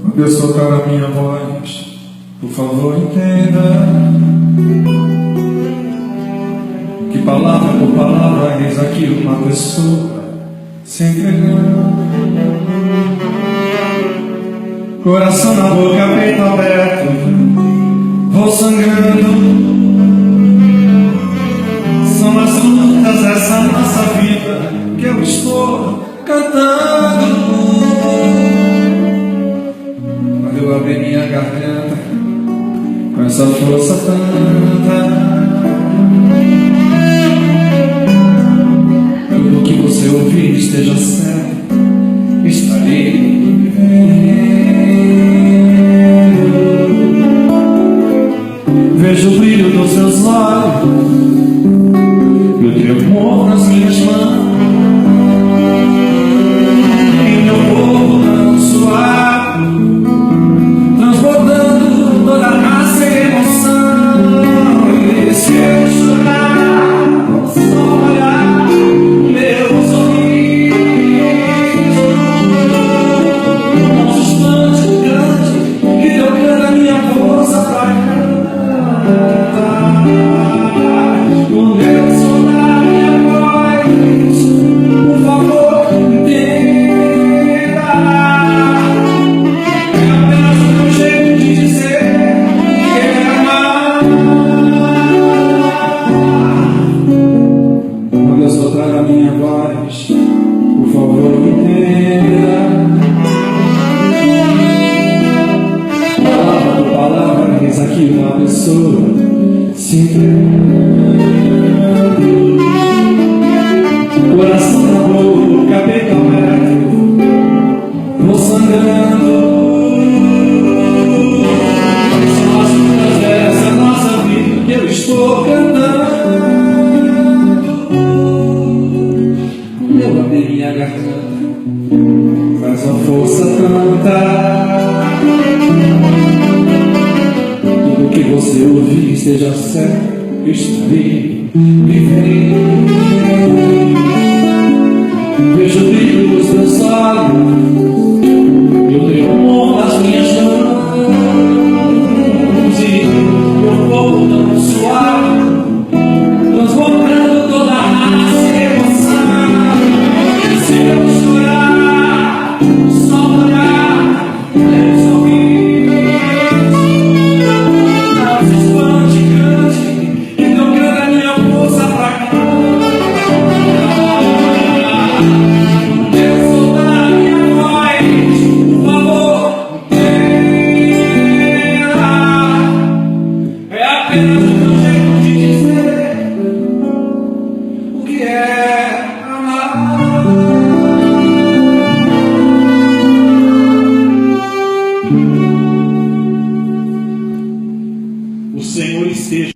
Quando eu soltar a minha voz, por favor entenda que palavra por palavra eis aqui uma pessoa se entregando. Coração na boca, peito aberto, vou sangrando. São as lutas dessa nossa vida que eu estou cantando. Quando eu abri minha garganta com essa força tanta, tudo que você ouvir esteja certo, estarei vivendo. Vejo o brilho dos seus olhos e o tremor nas minhas mãos, e meu corpo não suado, transbordando toda a raça e emoção. E se eu chorar, só olhar meu sorriso, um instante grande que deu grande a minha força pra cantar. Quando eu soltar minha voz, por favor, entenda. É apenas o meu jeito de dizer que é amar. Quando eu soltar a minha voz, por favor, entenda. Palavra por palavra, eis aqui uma pessoa se entregando. Coração na boca, peito aberto, vou sangrando. São as lutas dessa nossa vida que eu estou cantando. Quando eu abri minha garganta, faz uma força tanta, tudo que você ouvir esteja certo, estarei vivendo. Vejo o brilho dos teus olhos e o tremor das minhas mãos, e meu corpo tão suave, transbordando toda a raça e emoção. E se eu chorar, só olhar meu sorriso, não se espante, cante, que deu grande a minha força pra cantar. É apenas